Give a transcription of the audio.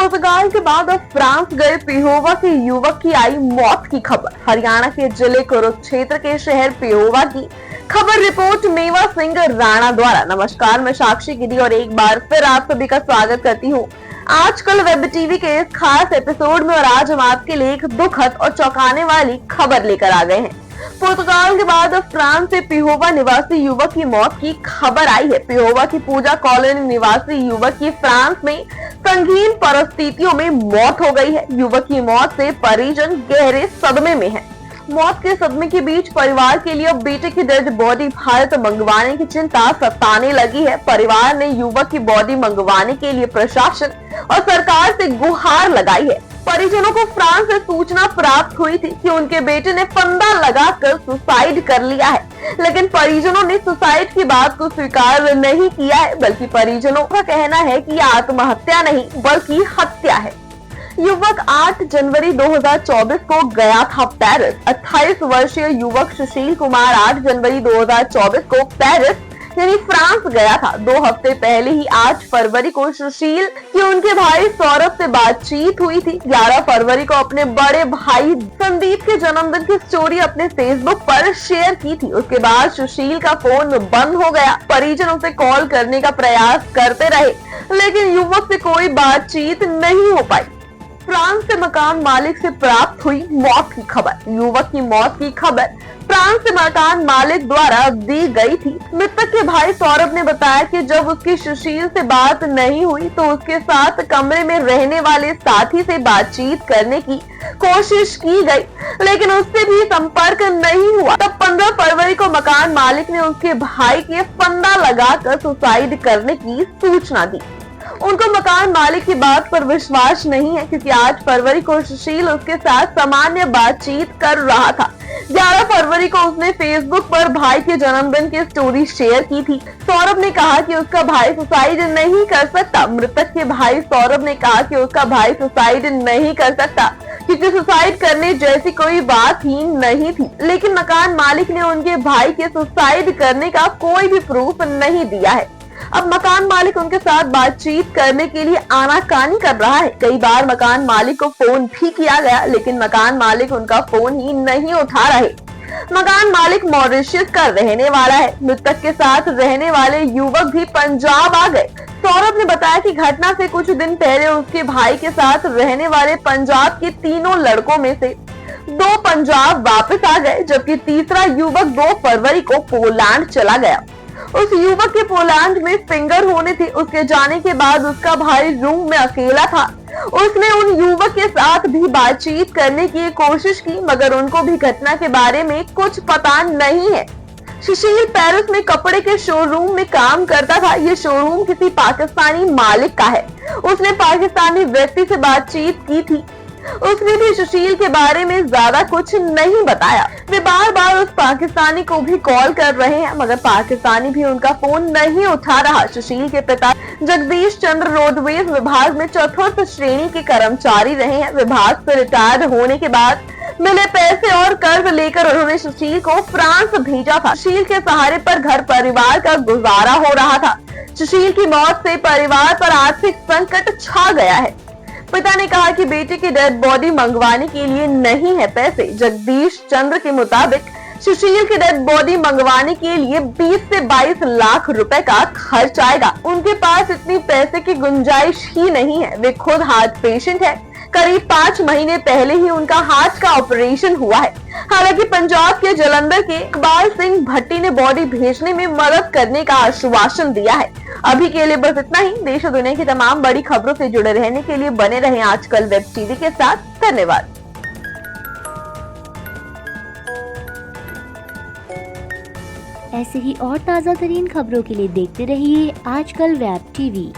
पुर्तगाल के बाद अब फ्रांस गए पिहोवा के युवक की आई मौत की खबर। हरियाणा के जिले कुरुक्षेत्र के शहर पिहोवा की खबर रिपोर्ट मेवा सिंह राणा द्वारा। नमस्कार, मैं साक्षी गिरी और एक बार फिर आप सभी का स्वागत करती हूँ आजकल वेब टीवी के इस खास एपिसोड में। और आज हम आपके लिए एक दुखद और चौंकाने वाली खबर लेकर आ गए हैं। पुर्तगाल के बाद अब फ्रांस से पिहोवा निवासी युवक की मौत की खबर आई है। पिहोवा की पूजा कॉलोनी निवासी युवक की फ्रांस में संगीन परिस्थितियों में मौत हो गई है। युवक की मौत से परिजन गहरे सदमे में हैं। मौत के सदमे के बीच परिवार के लिए अब बेटे की डेड बॉडी भारत मंगवाने की चिंता सताने लगी है। परिवार ने युवक की बॉडी मंगवाने के लिए प्रशासन और सरकार से गुहार लगाई है। परिजनों को फ्रांस से सूचना प्राप्त हुई थी कि उनके बेटे ने फंदा लगाकर सुसाइड कर लिया है, लेकिन परिजनों ने सुसाइड की बात को स्वीकार नहीं किया है, बल्कि परिजनों का कहना है कि यह आत्महत्या नहीं बल्कि हत्या है। युवक 8 जनवरी 2024 को गया था पेरिस। 28 वर्षीय युवक सुशील कुमार 8 जनवरी 2024 को पेरिस यानी फ्रांस गया था। 2 हफ्ते पहले ही 8 फरवरी को सुशील की उनके भाई सौरभ से बातचीत हुई थी। 11 फरवरी को अपने बड़े भाई संदीप के जन्मदिन की स्टोरी अपने फेसबुक पर शेयर की थी। उसके बाद सुशील का फोन बंद हो गया। परिजन उसे कॉल करने का प्रयास करते रहे, लेकिन युवक से कोई बातचीत नहीं हो पाई। फ्रांस से मकान मालिक से प्राप्त हुई मौत की खबर। युवक की मौत की खबर फ्रांस से मकान मालिक द्वारा दी गई थी। मृतक के भाई सौरभ ने बताया कि जब उसकी सुशील से बात नहीं हुई तो उसके साथ कमरे में रहने वाले साथी से बातचीत करने की कोशिश की गई, लेकिन उससे भी संपर्क नहीं हुआ। तब 15 फरवरी को मकान मालिक ने उसके भाई के फंदा लगाकर सुसाइड करने की सूचना दी। उनको मकान मालिक की बात पर विश्वास नहीं है, क्योंकि 8 फरवरी को सुशील उसके साथ सामान्य बातचीत कर रहा था। 11 फरवरी को उसने फेसबुक पर भाई के जन्मदिन की स्टोरी शेयर की थी। सौरभ ने कहा कि उसका भाई सुसाइड नहीं कर सकता। मृतक के भाई सौरभ ने कहा कि उसका भाई सुसाइड नहीं कर सकता, क्योंकि सुसाइड करने जैसी कोई बात ही नहीं थी। लेकिन मकान मालिक ने उनके भाई के सुसाइड करने का कोई भी प्रूफ नहीं दिया है। अब मकान मालिक उनके साथ बातचीत करने के लिए आनाकानी कर रहा है। कई बार मकान मालिक को फोन भी किया गया, लेकिन मकान मालिक उनका फोन ही नहीं उठा रहे। मकान मालिक मॉरिशस का रहने वाला है। मृतक के साथ रहने वाले युवक भी पंजाब आ गए। सौरभ ने बताया कि घटना से कुछ दिन पहले उसके भाई के साथ रहने वाले पंजाब के 3 लड़कों में से 2 पंजाब वापस आ गए, जबकि तीसरा युवक 2 फरवरी को पोलैंड चला गया। उस युवक के पोलैंड में फिंगर होने थे। उसके जाने के बाद उसका भाई रूम में अकेला था। उसने उन युवक के साथ भी बातचीत करने की कोशिश की, मगर उनको भी घटना के बारे में कुछ पता नहीं है। सुशील पेरिस में कपड़े के शोरूम में काम करता था। ये शोरूम किसी पाकिस्तानी मालिक का है। उसने पाकिस्तानी व्यक्ति से बातचीत की थी। उसने भी सुशील के बारे में ज्यादा कुछ नहीं बताया। वे बार बार उस पाकिस्तानी को भी कॉल कर रहे हैं, मगर पाकिस्तानी भी उनका फोन नहीं उठा रहा। सुशील के पिता जगदीश चंद्र रोडवेज विभाग में 4th श्रेणी के कर्मचारी रहे हैं। विभाग से रिटायर्ड होने के बाद मिले पैसे और कर्ज लेकर उन्होंने सुशील को फ्रांस भेजा था। सुशील के सहारे पर घर परिवार का गुजारा हो रहा था। सुशील की मौत से परिवार पर आर्थिक संकट छा गया है। पिता ने कहा कि बेटे की डेड बॉडी मंगवाने के लिए नहीं है पैसे। जगदीश चंद्र के मुताबिक सुशील की डेड बॉडी मंगवाने के लिए 20 से 22 लाख रुपए का खर्च आएगा। उनके पास इतनी पैसे की गुंजाइश ही नहीं है। वे खुद हार्ट पेशेंट है। करीब 5 महीने पहले ही उनका हार्ट का ऑपरेशन हुआ है। हालांकि पंजाब के जलंधर के इकबाल सिंह भट्टी ने बॉडी भेजने में मदद करने का आश्वासन दिया है। अभी के लिए बस इतना ही। देश और दुनिया की तमाम बड़ी खबरों से जुड़े रहने के लिए बने रहें आजकल वेब टीवी के साथ। धन्यवाद। ऐसे ही और ताज़ा तरीन खबरों के लिए देखते रहिए आजकल वेब टीवी।